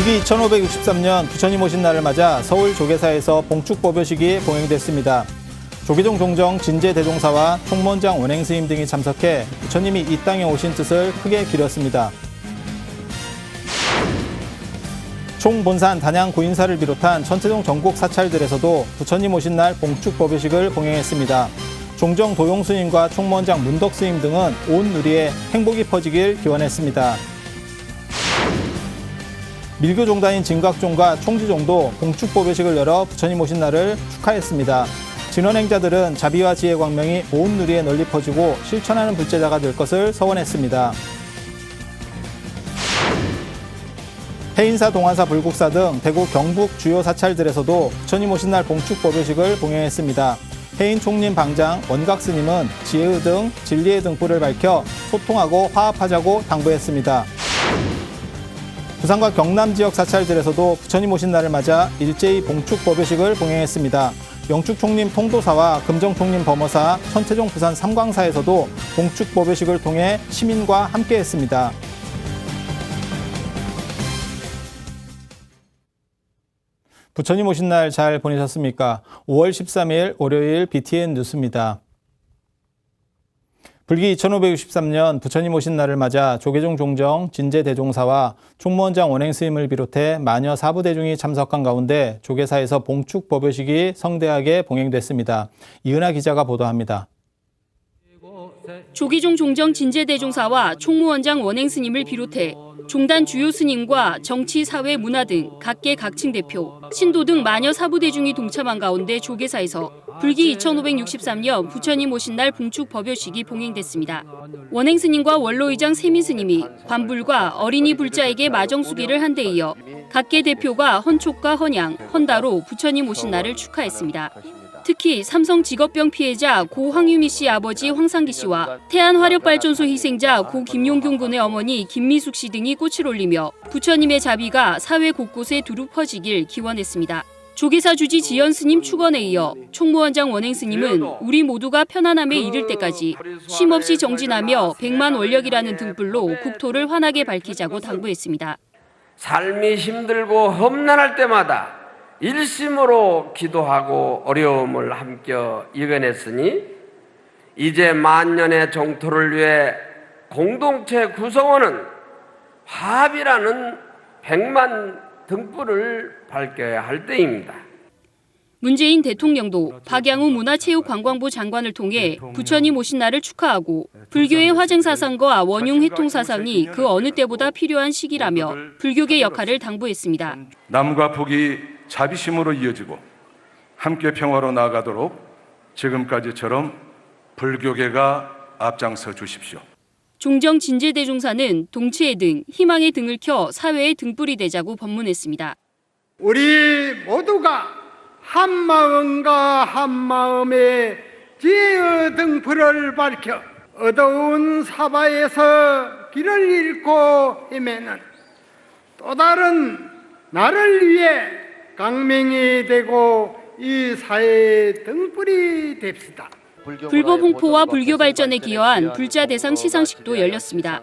불기 2563년 부처님 오신 날을 맞아 서울 조계사에서 봉축법요식이 봉행됐습니다. 조계종 종정 진제대종사와 총무원장 원행스님 등이 참석해 부처님이 이 땅에 오신 뜻을 크게 기렸습니다. 총본산 단양 구인사를 비롯한 천태종 전국 사찰들에서도 부처님 오신 날 봉축법요식을 봉행했습니다. 종정 도용스님과 총무원장 문덕스님 등은 온 누리에 행복이 퍼지길 기원했습니다. 밀교종단인 진각종과 총지종도 봉축법요식을 열어 부처님 오신 날을 축하했습니다. 진원행자들은 자비와 지혜 광명이 온 누리에 널리 퍼지고 실천하는 불제자가 될 것을 서원했습니다. 해인사, 동안사, 불국사 등 대구, 경북 주요 사찰들에서도 부처님 오신 날 봉축법요식을 봉행했습니다. 해인 총림 방장 원각스님은 지혜의 등 진리의 등불을 밝혀 소통하고 화합하자고 당부했습니다. 부산과 경남 지역 사찰들에서도 부처님 오신 날을 맞아 일제히 봉축법요식을 봉행했습니다. 영축총림 통도사와 금정총림 범어사, 천태종 부산 삼광사에서도 봉축법요식을 통해 시민과 함께했습니다. 부처님 오신 날 잘 보내셨습니까? 5월 13일 월요일 BTN 뉴스입니다. 불기 2563년 부처님 오신 날을 맞아 조계종 종정 진제대종사와 총무원장 원행스님을 비롯해 마녀 사부대중이 참석한 가운데 조계사에서 봉축법요식이 성대하게 봉행됐습니다. 이은하 기자가 보도합니다. 조계종 종정 진제대종사와 총무원장 원행스님을 비롯해 종단 주요 스님과 정치, 사회, 문화 등 각계 각층 대표, 신도 등 마녀 사부대중이 동참한 가운데 조계사에서 불기 2563년 부처님 오신 날 봉축법요식이 봉행됐습니다. 원행스님과 원로의장 세민스님이 관불과 어린이 불자에게 마정수기를 한 데 이어 각계 대표가 헌촉과 헌양, 헌다로 부처님 오신 날을 축하했습니다. 특히 삼성 직업병 피해자 고 황유미 씨 아버지 황상기 씨와 태안화력발전소 희생자 고 김용균 군의 어머니 김미숙 씨 등이 꽃을 올리며 부처님의 자비가 사회 곳곳에 두루 퍼지길 기원했습니다. 조계사 주지 지연 스님 축원에 이어 총무원장 원행 스님은 우리 모두가 편안함에 이를 때까지 쉼없이 정진하며 백만 원력이라는 등불로 국토를 환하게 밝히자고 당부했습니다. 삶이 힘들고 험난할 때마다 일심으로 기도하고 어려움을 함께 이겨냈으니 이제 만년의 정토를 위해 공동체 구성원은 화합이라는 백만 등불을 밝혀야 할 때입니다. 문재인 대통령도 박양우 문화체육관광부 장관을 통해 부처님 오신 날을 축하하고 불교의 화증사상과 원흉회통사상이 그 어느 때보다 필요한 시기라며 불교계 역할을 당부했습니다. 남과 북이 자비심으로 이어지고 함께 평화로 나아가도록 지금까지처럼 불교계가 앞장서 주십시오. 종정 진제대종사는 동치의 등, 희망의 등을 켜 사회의 등불이 되자고 법문했습니다. 우리 모두가 한마음과 한마음의 지혜의 등불을 밝혀 어두운 사바에서 길을 잃고 헤매는 또 다른 나를 위해 강명이 되고 이 사회의 등불이 됩시다. 불법 홍포와 불교 발전에 기여한 불자 대상 시상식도 열렸습니다.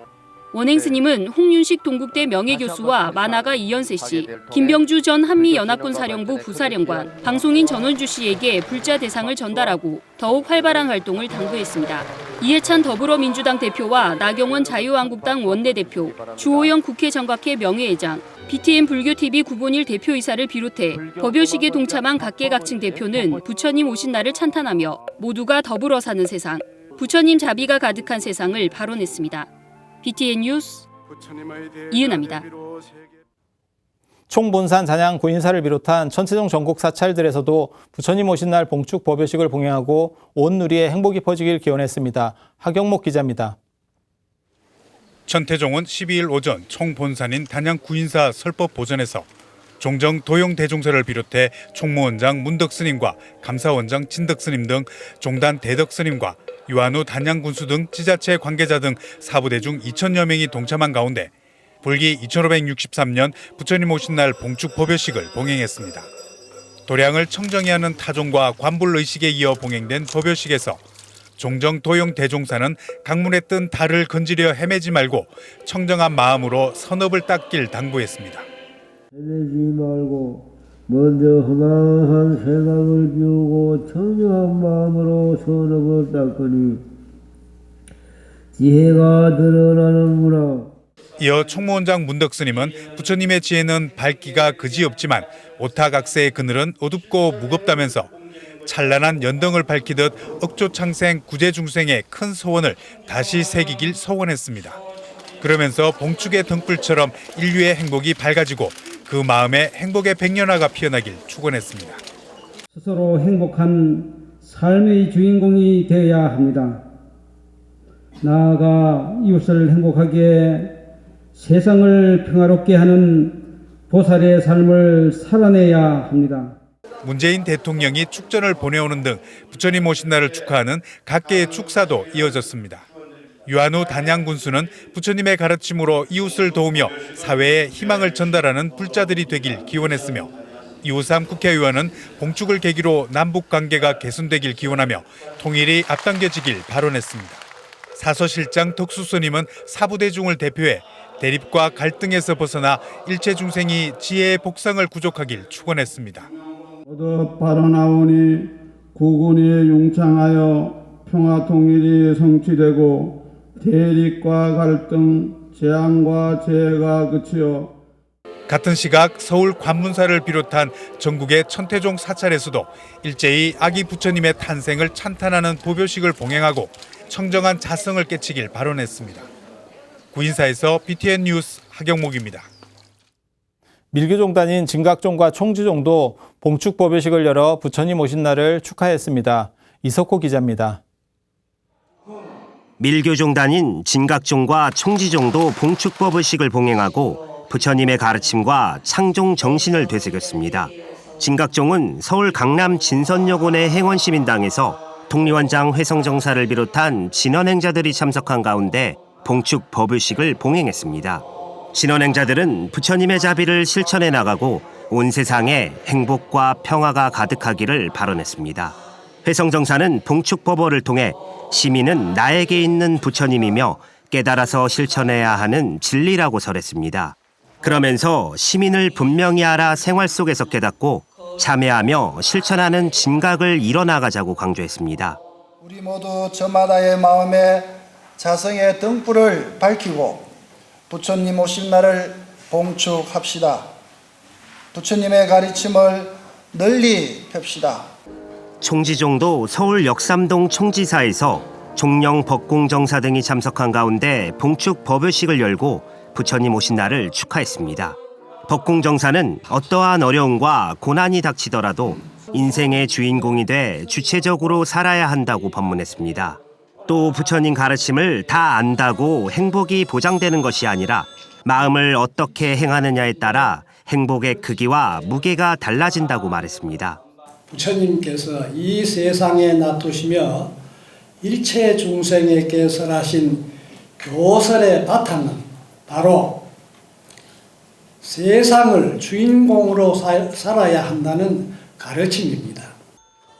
원행스님은 홍윤식 동국대 명예교수와 만화가 이연세 씨, 김병주 전 한미연합군 사령부 부사령관, 방송인 전원주 씨에게 불자 대상을 전달하고 더욱 활발한 활동을 당부했습니다. 이해찬 더불어민주당 대표와 나경원 자유한국당 원내대표, 주호영 국회 정각회 명예회장, BTN 불교TV 구본일 대표이사를 비롯해 법요식에 동참한 각계각층 대표는 부처님 오신 날을 찬탄하며 모두가 더불어 사는 세상, 부처님 자비가 가득한 세상을 발언했습니다. BTN 뉴스 이은하입니다. 총본산 단양 구인사를 비롯한 천태종 전국 사찰들에서도 부처님 오신 날 봉축 법요식을 봉행하고 온 누리에 행복이 퍼지길 기원했습니다. 하경목 기자입니다. 천태종은 12일 오전 총본산인 단양 구인사 설법 보전에서 종정 도용 대종사를 비롯해 총무원장 문덕스님과 감사원장 진덕스님 등 종단 대덕스님과 유한우 단양군수 등 지자체 관계자 등 사부대중 2천여 명이 동참한 가운데 불기 2563년 부처님 오신 날 봉축 법요식을 봉행했습니다. 도량을 청정히 하는 타종과 관불의식에 이어 봉행된 법요식에서 종정 도용 대종사는 강문에 뜬 달을 건지려 헤매지 말고 청정한 마음으로 선업을 닦길 당부했습니다. 내지 말고 먼저 허망한 생각을 비우고 청정한 마음으로 선업을 닦으니 지혜가 드러나는구나. 이어 총무원장 문덕스님은 부처님의 지혜는 밝기가 그지없지만 오타각세의 그늘은 어둡고 무겁다면서 찬란한 연등을 밝히듯 억조창생 구제중생의 큰 소원을 다시 새기길 소원했습니다. 그러면서 봉축의 등불처럼 인류의 행복이 밝아지고 그 마음에 행복의 백년화가 피어나길 축원했습니다. 스스로 행복한 삶의 주인공이 되어야 합니다. 나아가 이웃을 행복하게 세상을 평화롭게 하는 보살의 삶을 살아내야 합니다. 문재인 대통령이 축전을 보내오는 등 부처님 오신 날을 축하하는 각계의 축사도 이어졌습니다. 유한우 단양군수는 부처님의 가르침으로 이웃을 도우며 사회에 희망을 전달하는 불자들이 되길 기원했으며 이호삼 국회의원은 봉축을 계기로 남북 관계가 개선되길 기원하며 통일이 앞당겨지길 발언했습니다. 사서실장 덕수스님은 사부대중을 대표해 대립과 갈등에서 벗어나 일체 중생이 지혜의 복상을 구족하길 축원했습니다. 모두 발언하오니 구군이 융창하여 평화 통일이 성취되고 대립과 갈등, 재앙과 재해가 그치어 같은 시각 서울 관문사를 비롯한 전국의 천태종 사찰에서도 일제히 아기 부처님의 탄생을 찬탄하는 도묘식을 봉행하고 청정한 자성을 깨치길 발언했습니다. 구인사에서 BTN 뉴스 하경목입니다. 밀교종단인 진각종과 총지종도 봉축 법요식을 열어 부처님 오신 날을 축하했습니다. 이석호 기자입니다. 밀교종단인 진각종과 총지종도 봉축법의식을 봉행하고 부처님의 가르침과 창종 정신을 되새겼습니다. 진각종은 서울 강남 진선여고내 행원시민당에서 독립원장 회성정사를 비롯한 진언행자들이 참석한 가운데 봉축법의식을 봉행했습니다. 진언행자들은 부처님의 자비를 실천해 나가고 온 세상에 행복과 평화가 가득하기를 발언했습니다. 회성정사는 봉축법어를 통해 시민은 나에게 있는 부처님이며 깨달아서 실천해야 하는 진리라고 설했습니다. 그러면서 시민을 분명히 알아 생활 속에서 깨닫고 참여하며 실천하는 진각을 이뤄나가자고 강조했습니다. 우리 모두 저마다의 마음에 자성의 등불을 밝히고 부처님 오신 날을 봉축합시다. 부처님의 가르침을 널리 펴시다. 총지종도 서울 역삼동 총지사에서 종령 법공정사 등이 참석한 가운데 봉축 법요식을 열고 부처님 오신 날을 축하했습니다. 법공정사는 어떠한 어려움과 고난이 닥치더라도 인생의 주인공이 돼 주체적으로 살아야 한다고 법문했습니다. 또 부처님 가르침을 다 안다고 행복이 보장되는 것이 아니라 마음을 어떻게 행하느냐에 따라 행복의 크기와 무게가 달라진다고 말했습니다. 부처님께서 이 세상에 나타나시며 일체 중생에게 설하신 교설의 바탕은 바로 세상을 주인공으로 살아야 한다는 가르침입니다.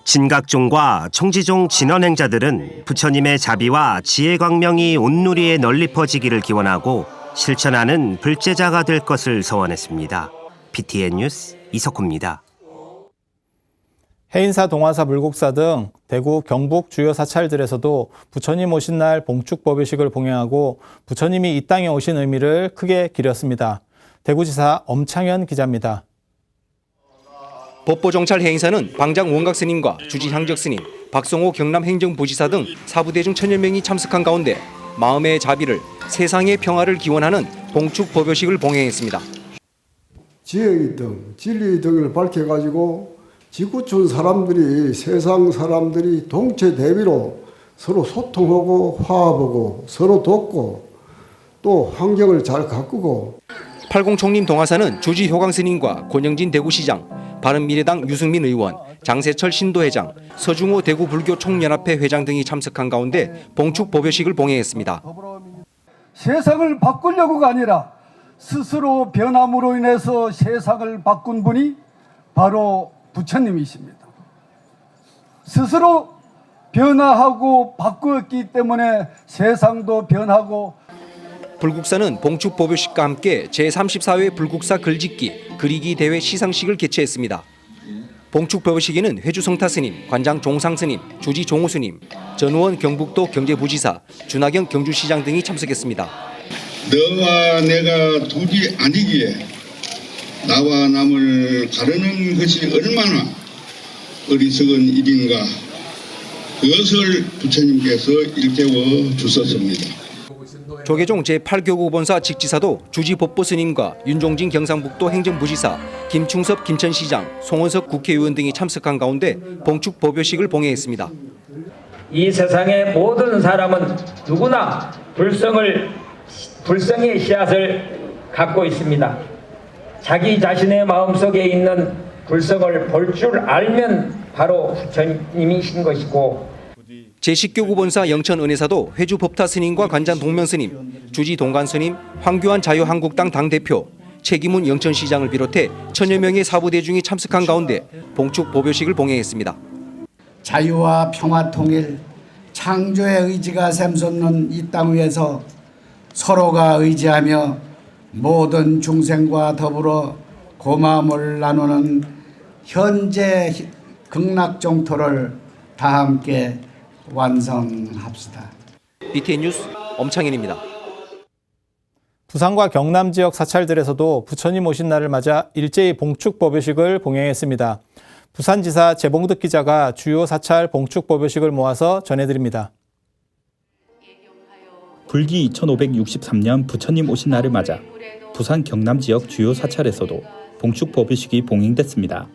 진각종과 총지종 진언행자들은 부처님의 자비와 지혜 광명이 온 누리에 널리 퍼지기를 기원하고 실천하는 불제자가 될 것을 소원했습니다. BTN 뉴스 이석호입니다. 해인사, 동화사, 물곡사 등 대구, 경북 주요 사찰들에서도 부처님 오신 날 봉축 법요식을 봉행하고 부처님이 이 땅에 오신 의미를 크게 기렸습니다. 대구지사 엄창현 기자입니다. 법보정찰 해인사는 방장 원각스님과 주지 향적스님, 박성호 경남행정부지사 등 사부대중 1000여 명이 참석한 가운데 마음의 자비를, 세상의 평화를 기원하는 봉축 법요식을 봉행했습니다. 지혜의 등, 진리의 등을 밝혀가지고 지구촌 사람들이, 세상 사람들이 동체 대비로 서로 소통하고 화합하고 서로 돕고 또 환경을 잘 가꾸고. 팔공총림 동화사는 조지 효광스님과 권영진 대구시장, 바른미래당 유승민 의원, 장세철 신도회장, 서중호 대구불교총연합회 회장 등이 참석한 가운데 봉축 법요식을 봉행했습니다. 세상을 바꾸려고가 아니라 스스로 변함으로 인해서 세상을 바꾼 분이 바로 부처님이십니다. 스스로 변화하고 바꾸었기 때문에 세상도 변하고. 불국사는 봉축 법요식과 함께 제34회 불국사 글짓기, 그리기 대회 시상식을 개최했습니다. 봉축 법요식에는 회주 성타 스님, 관장 종상 스님, 주지 종호 스님, 전우원 경북도 경제부지사, 준하경 경주시장 등이 참석했습니다. 너와 내가 둘이 아니기에 나와 남을 가르는 것이 얼마나 어리석은 일인가, 그것을 부처님께서 일깨워 주셨습니다. 조계종 제8교구 본사 직지사도 주지 법보 스님과 윤종진 경상북도 행정부지사, 김충섭 김천시장, 송원석 국회의원 등이 참석한 가운데 봉축 법요식을 봉행했습니다. 이 세상의 모든 사람은 누구나 불성의 씨앗을 갖고 있습니다. 자기 자신의 마음속에 있는 불성을 볼 줄 알면 바로 부처님이신 것이고, 제10교구 본사 영천은혜사도 회주 법타 스님과 관장 동명 스님, 주지 동관 스님, 황교안 자유한국당 당대표, 최기문 영천시장을 비롯해 천여 명의 사부 대중이 참석한 가운데 봉축 법요식을 봉행했습니다. 자유와 평화 통일, 창조의 의지가 샘솟는 이 땅 위에서 서로가 의지하며 모든 중생과 더불어 고마움을 나누는 현재 극락정토를 다 함께 완성합시다. BTN 뉴스 엄창현입니다. 부산과 경남 지역 사찰들에서도 부처님 오신 날을 맞아 일제히 봉축 법요식을 봉행했습니다. 부산지사 재봉득 기자가 주요 사찰 봉축 법요식을 모아서 전해드립니다. 불기 2563년 부처님 오신 날을 맞아 부산 경남 지역 주요 사찰에서도 봉축 법요식이 봉행됐습니다.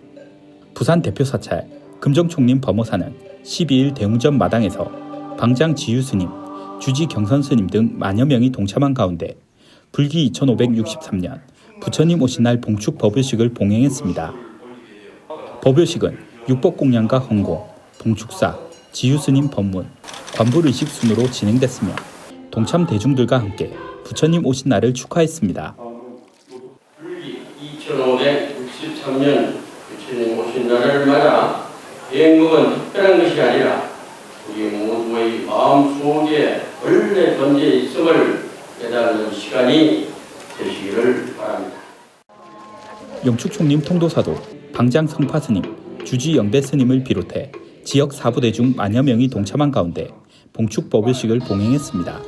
부산 대표 사찰 금정총림 범어사는 12일 대웅전 마당에서 방장 지유스님, 주지 경선스님 등 만여 명이 동참한 가운데 불기 2563년 부처님 오신 날 봉축 법요식을 봉행했습니다. 법요식은 육법공양과 헌공, 봉축사, 지유스님 법문, 관불의식 순으로 진행됐으며 동참 대중들과 함께 부처님 오신 날을 축하했습니다. 불기 2563년 부처님 오신 날을 맞아 비행목은 특별한 것이 아니라 우리 모두의 마음속에 원래 존재 있음을 깨닫는 시간이 되시기를 바랍니다. 영축총림 통도사도 방장 성파스님, 주지 영대스님을 비롯해 지역 사부대중 만여 명이 동참한 가운데 봉축 법요식을 봉행했습니다.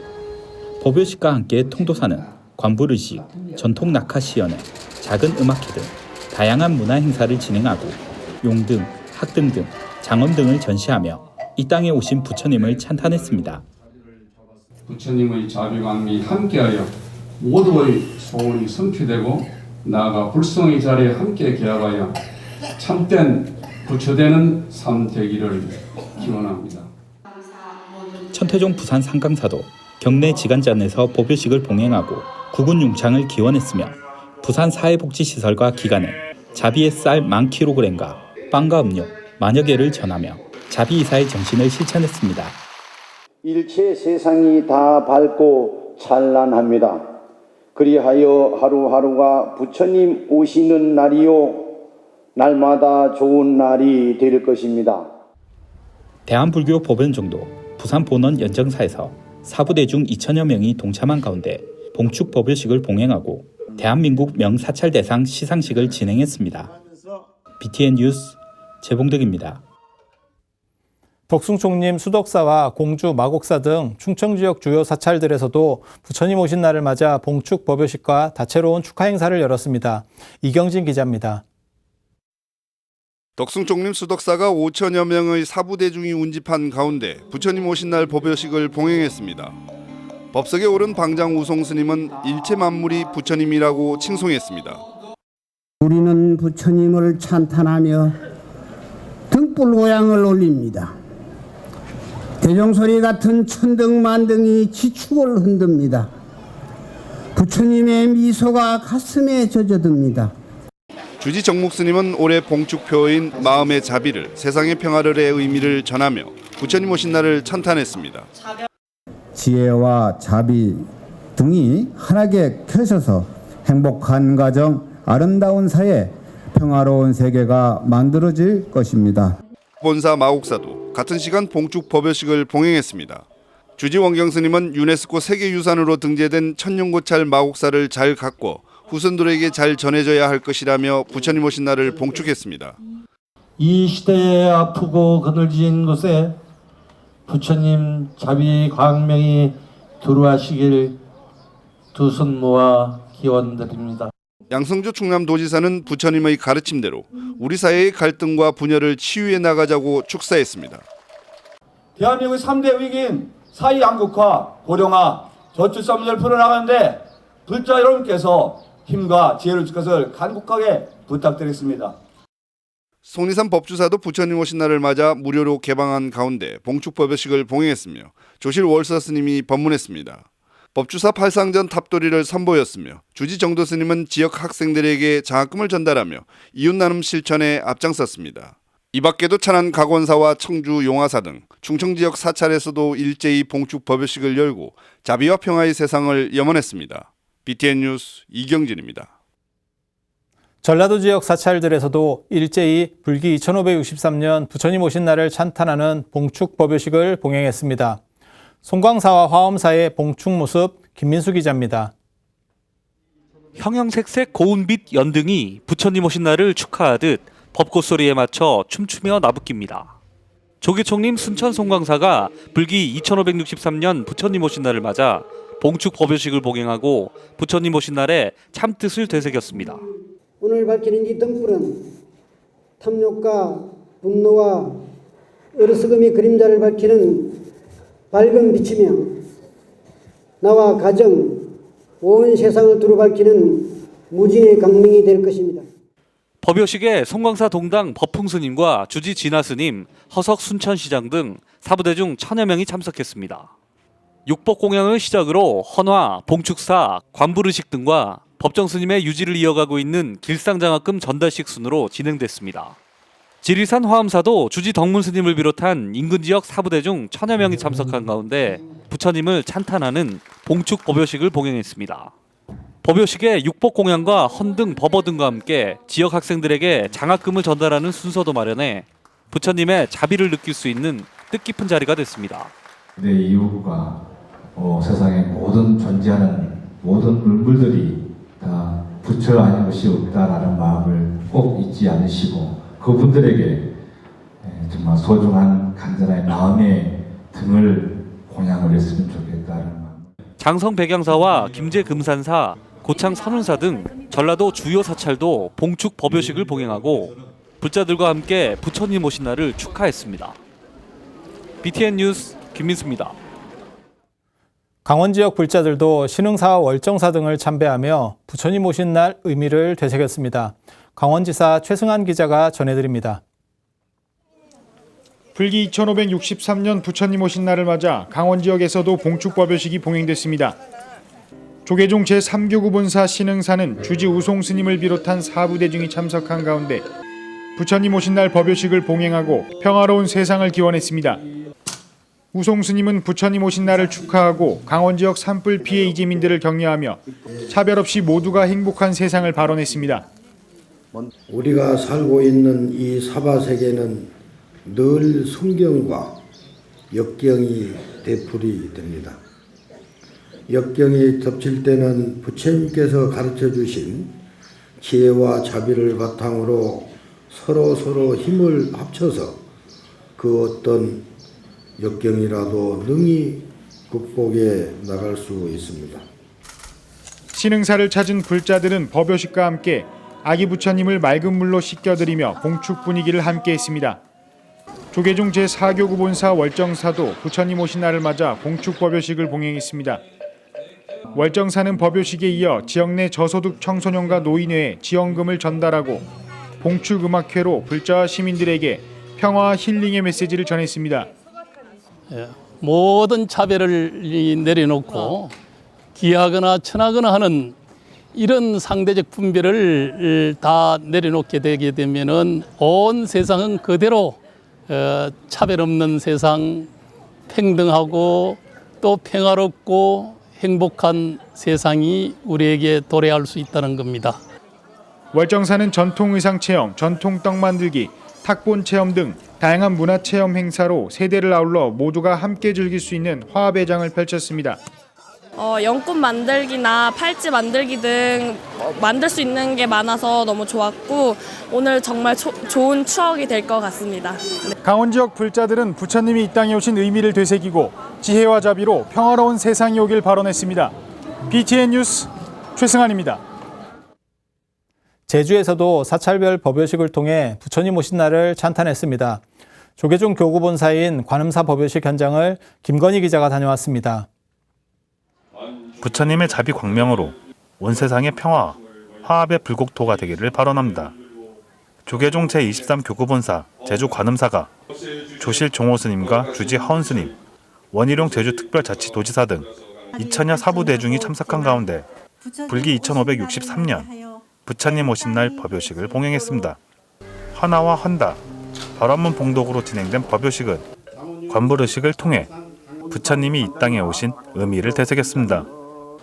법요식과 함께 통도사는 관불의식, 전통 낙하시연회, 작은 음악회 등 다양한 문화 행사를 진행하고 용등, 학등 등 장엄 등을 전시하며 이 땅에 오신 부처님을 찬탄했습니다. 부처님의 자비광미 함께하여 모두의 소원이 성취되고 나아가 불성의 자리에 함께 개합하여 참된 부처되는 삶 되기를 기원합니다. 천태종 부산 상강사도 경내 지간전에서 법요식을 봉행하고 국군 융창을 기원했으며 부산 사회복지시설과 기관에 자비의 쌀 10,000kg과 빵과 음료 만여 개를 전하며 자비이사의 정신을 실천했습니다. 일체 세상이 다 밝고 찬란합니다. 그리하여 하루하루가 부처님 오시는 날이요 날마다 좋은 날이 될 것입니다. 대한불교 법연정도 부산 본원 연정사에서 사부대중 2천여 명이 동참한 가운데 봉축 법요식을 봉행하고 대한민국 명사찰대상 시상식을 진행했습니다. BTN 뉴스 재봉득입니다. 덕숭총림 수덕사와 공주 마곡사 등 충청 지역 주요 사찰들에서도 부처님 오신 날을 맞아 봉축 법요식과 다채로운 축하 행사를 열었습니다. 이경진 기자입니다. 덕숭총림 수덕사가 5천여 명의 사부대중이 운집한 가운데 부처님 오신 날 법요식을 봉행했습니다. 법석에 오른 방장 우송 스님은 일체 만물이 부처님이라고 칭송했습니다. 우리는 부처님을 찬탄하며 등불 고향을 올립니다. 대종소리 같은 천등만등이 지축을 흔듭니다. 부처님의 미소가 가슴에 젖어듭니다. 주지 정묵 스님은 올해 봉축표인 마음의 자비를 세상의 평화를의 의미를 전하며 부처님 오신 날을 찬탄했습니다. 지혜와 자비 등이 하나게 켜져서 행복한 가정, 아름다운 사회, 평화로운 세계가 만들어질 것입니다. 본사 마곡사도 같은 시간 봉축 법요식을 봉행했습니다. 주지 원경 스님은 유네스코 세계유산으로 등재된 천년고찰 마곡사를 잘 갖고 후손들에게 잘 전해져야 할 것이라며 부처님 오신 날을 봉축했습니다. 이 시대에 아프고 그늘진 곳에 부처님 자비 광명이 두루하시길 두 손 모아 기원드립니다. 양성주 충남도지사는 부처님의 가르침대로 우리 사회의 갈등과 분열을 치유해 나가자고 축사했습니다. 대한민국의 3대 위기인 사회 양극화, 고령화, 저출산 문제를 풀어나가는데 불자 여러분께서 힘과 지혜를 줄 것을 간곡하게 부탁드리겠습니다. 속리산 법주사도 부처님 오신 날을 맞아 무료로 개방한 가운데 봉축법요식을 봉행했으며 조실 월서 스님이 법문했습니다. 법주사 팔상전 탑도리를 선보였으며 주지 정도 스님은 지역 학생들에게 장학금을 전달하며 이웃 나눔 실천에 앞장섰습니다. 이 밖에도 천안 각원사와 청주 용화사 등 충청 지역 사찰에서도 일제히 봉축 법요식을 열고 자비와 평화의 세상을 염원했습니다. BTN 뉴스 이경진입니다. 전라도 지역 사찰들에서도 일제히 불기 2563년 부처님 오신 날을 찬탄하는 봉축 법요식을 봉행했습니다. 송광사와 화엄사의 봉축 모습 김민수 기자입니다. 형형색색 고운빛 연등이 부처님 오신 날을 축하하듯 벚꽃 소리에 맞춰 춤추며 나부낍니다. 조계총림 순천 송광사가 불기 2563년 부처님 오신 날을 맞아 봉축 법요식을 봉행하고 부처님 오신 날에 참뜻을 되새겼습니다. 오늘 밝히는 이 등불은 탐욕과 분노와 어리석음의 그림자를 밝히는 밝은 빛이며 나와 가정, 온 세상을 두루 밝히는 무진의 강명이 될 것입니다. 법요식에 송광사 동당 법풍스님과 주지 진화스님, 허석 순천시장 등 사부대중 1000여 명이 참석했습니다. 육법공양을 시작으로 헌화, 봉축사, 관부르식 등과 법정스님의 유지를 이어가고 있는 길상장학금 전달식 순으로 진행됐습니다. 지리산 화엄사도 주지 덕문스님을 비롯한 인근 지역 사부대중 1000여 명이 참석한 가운데 부처님을 찬탄하는 봉축 법요식을 봉행했습니다. 법요식에 육법공양과 헌 등 법어 등과 함께 지역 학생들에게 장학금을 전달하는 순서도 마련해 부처님의 자비를 느낄 수 있는 뜻깊은 자리가 됐습니다. 내 이웃과 세상에 모든 존재하는 모든 물물들이 다 부처 아닌 것이 없다라는 마음을 꼭 잊지 않으시고 그분들에게 정말 소중한 간절한 마음의 등을 공양을 했으면 좋겠다는 마음. 장성 백양사와 김제 금산사, 고창 선운사 등 전라도 주요 사찰도 봉축 법요식을 봉행하고 불자들과 함께 부처님 오신 날을 축하했습니다. BTN 뉴스 김민수입니다. 강원 지역 불자들도 신흥사와 월정사 등을 참배하며 부처님 오신 날 의미를 되새겼습니다. 강원지사 최승한 기자가 전해드립니다. 불기 2563년 부처님 오신 날을 맞아 강원 지역에서도 봉축 법요식이 봉행됐습니다. 조계종 제3교구 본사 신흥사는 주지 우송 스님을 비롯한 사부대중이 참석한 가운데 부처님 오신 날 법요식을 봉행하고 평화로운 세상을 기원했습니다. 우송 스님은 부처님 오신 날을 축하하고 강원 지역 산불 피해 이재민들을 격려하며 차별 없이 모두가 행복한 세상을 발언했습니다. 우리가 살고 있는 이 사바세계는 늘 성경과 역경이 되풀이 됩니다. 역경이 덮칠 때는 부처님께서 가르쳐 주신 지혜와 자비를 바탕으로 서로 힘을 합쳐서 그 어떤 역경이라도 능히 극복해 나갈 수 있습니다. 신흥사를 찾은 불자들은 법요식과 함께 아기 부처님을 맑은 물로 씻겨드리며 봉축 분위기를 함께했습니다. 조계종 제4교구 본사 월정사도 부처님 오신 날을 맞아 봉축 법요식을 봉행했습니다. 월정사는 법요식에 이어 지역 내 저소득 청소년과 노인회에 지원금을 전달하고 봉축 음악회로 불자와 시민들에게 평화와 힐링의 메시지를 전했습니다. 모든 차별을 내려놓고 기하거나 천하거나 하는 이런 상대적 분별을 다 내려놓게 되게 되면은 온 세상은 그대로 차별 없는 세상, 평등하고 또 평화롭고 행복한 세상이 우리에게 도래할 수 있다는 겁니다. 월정사는 전통 의상 체험, 전통 떡 만들기, 탁본 체험 등 다양한 문화체험 행사로 세대를 아울러 모두가 함께 즐길 수 있는 화합회장을 펼쳤습니다. 연꽃 만들기나 팔찌 만들기 등 만들 수 있는 게 많아서 너무 좋았고 오늘 정말 좋은 추억이 될 것 같습니다. 강원 지역 불자들은 부처님이 이 땅에 오신 의미를 되새기고 지혜와 자비로 평화로운 세상이 오길 발언했습니다. BTN 뉴스 최승환입니다. 제주에서도 사찰별 법요식을 통해 부처님 오신 날을 찬탄했습니다. 조계종 교구본사인 관음사 법요식 현장을 김건희 기자가 다녀왔습니다. 부처님의 자비 광명으로 온 세상의 평화와 화합의 불국토가 되기를 발언합니다. 조계종 제23 교구본사 제주 관음사가 조실 종호 스님과 주지 하원 스님, 원희룡 제주특별자치도지사 등 2000여 사부대중이 참석한 가운데 불기 2563년 부처님 오신 날 법요식을 봉행했습니다. 환화와 환다, 발원문 봉독으로 진행된 법요식은 관불의식을 통해 부처님이 이 땅에 오신 의미를 되새겼습니다.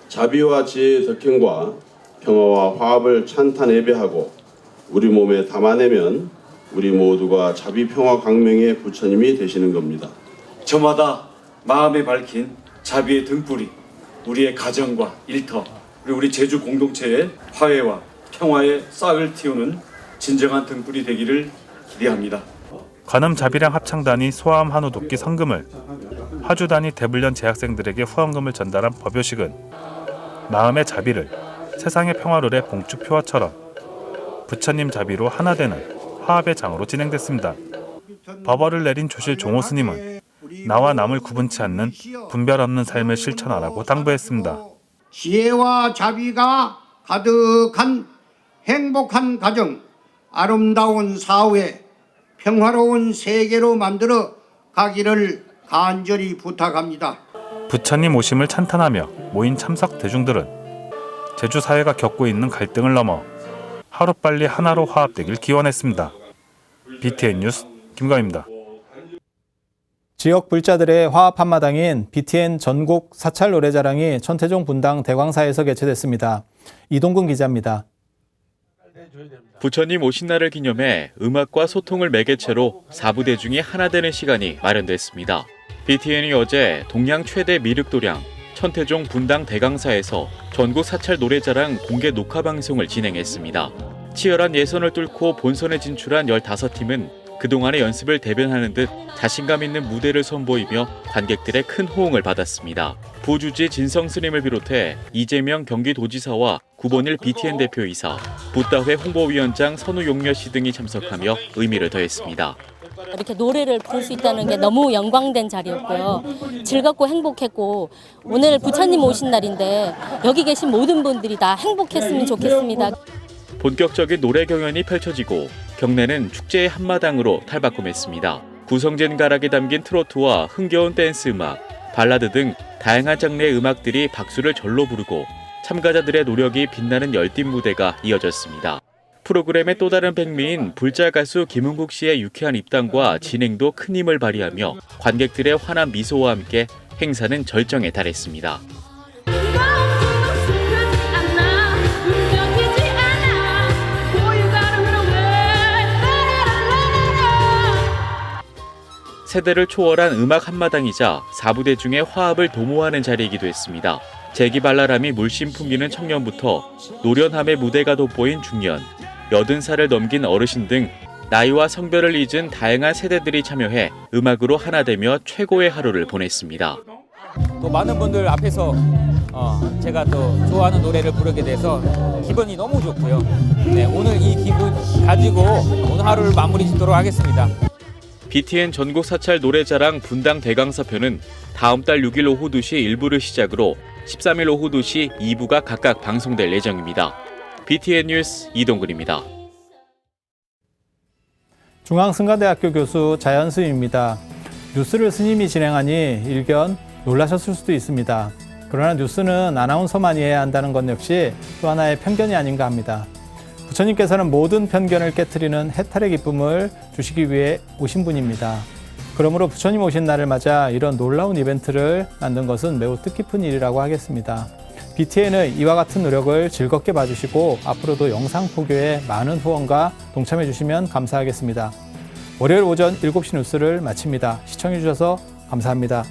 자비와 지혜의 덕행과 평화와 화합을 찬탄 예배하고 우리 몸에 담아내면 우리 모두가 자비 평화 광명의 부처님이 되시는 겁니다. 저마다 마음에 밝힌 자비의 등불이 우리의 가정과 일터 그리고 우리 제주 공동체의 화해와 평화의 싹을 틔우는 진정한 등불이 되기를 기대합니다. 관음 자비량 합창단이 소아암 한우 돕기 성금을, 화주단이 대불련 재학생들에게 후원금을 전달한 법요식은 마음의 자비를 세상의 평화를 해 봉축표화처럼 부처님 자비로 하나 되는 화합의 장으로 진행됐습니다. 법어를 내린 조실 종호 스님은 나와 남을 구분치 않는 분별 없는 삶을 실천하라고 당부했습니다. 지혜와 자비가 가득한 행복한 가정, 아름다운 사회, 평화로운 세계로 만들어 가기를 간절히 부탁합니다. 부처님 오심을 찬탄하며 모인 참석 대중들은 제주 사회가 겪고 있는 갈등을 넘어 하루빨리 하나로 화합되길 기원했습니다. BTN 뉴스 김가희입니다. 지역 불자들의 화합 한마당인 BTN 전국 사찰 노래자랑이 천태종 분당 대광사에서 개최됐습니다. 이동근 기자입니다. 부처님 오신 날을 기념해 음악과 소통을 매개체로 사부대중이 하나 되는 시간이 마련됐습니다. BTN이 어제 동양 최대 미륵도량 천태종 분당 대강사에서 전국 사찰 노래자랑 공개 녹화 방송을 진행했습니다. 치열한 예선을 뚫고 본선에 진출한 15팀은 그동안의 연습을 대변하는 듯 자신감 있는 무대를 선보이며 관객들의 큰 호응을 받았습니다. 부주지 진성 스님을 비롯해 이재명 경기도지사와 구본일 BTN 대표이사, 붓다회 홍보위원장 선우용려 씨 등이 참석하며 의미를 더했습니다. 이렇게 노래를 부를 수 있다는 게 너무 영광된 자리였고요. 즐겁고 행복했고 오늘 부처님 오신 날인데 여기 계신 모든 분들이 다 행복했으면 좋겠습니다. 본격적인 노래 경연이 펼쳐지고 경내는 축제의 한마당으로 탈바꿈했습니다. 구성진 가락이 담긴 트로트와 흥겨운 댄스 음악, 발라드 등 다양한 장르의 음악들이 박수를 절로 부르고 참가자들의 노력이 빛나는 열띤 무대가 이어졌습니다. 프로그램의 또 다른 백미인 불자 가수 김은국 씨의 유쾌한 입담과 진행도 큰 힘을 발휘하며 관객들의 환한 미소와 함께 행사는 절정에 달했습니다. 세대를 초월한 음악 한마당이자 사부대중의 화합을 도모하는 자리이기도 했습니다. 재기발랄함이 물씬 풍기는 청년부터 노련함의 무대가 돋보인 중년, 80살을 넘긴 어르신 등 나이와 성별을 잊은 다양한 세대들이 참여해 음악으로 하나 되며 최고의 하루를 보냈습니다. 또 많은 분들 앞에서 제가 또 좋아하는 노래를 부르게 돼서 기분이 너무 좋고요. 네, 오늘 이 기분 가지고 오늘 하루를 마무리 짓도록 하겠습니다. BTN 전국 사찰 노래자랑 분당 대강사표는 다음 달 6일 오후 2시 1부를 시작으로 13일 오후 2시 2부가 각각 방송될 예정입니다. BTN 뉴스 이동근입니다. 중앙승가대학교 교수 자연스님입니다. 뉴스를 스님이 진행하니 일견 놀라셨을 수도 있습니다. 그러나 뉴스는 아나운서만이 해야 한다는 것 역시 또 하나의 편견이 아닌가 합니다. 부처님께서는 모든 편견을 깨트리는 해탈의 기쁨을 주시기 위해 오신 분입니다. 그러므로 부처님 오신 날을 맞아 이런 놀라운 이벤트를 만든 것은 매우 뜻깊은 일이라고 하겠습니다. BTN의 이와 같은 노력을 즐겁게 봐주시고 앞으로도 영상 포교에 많은 후원과 동참해 주시면 감사하겠습니다. 월요일 오전 7시 뉴스를 마칩니다. 시청해주셔서 감사합니다.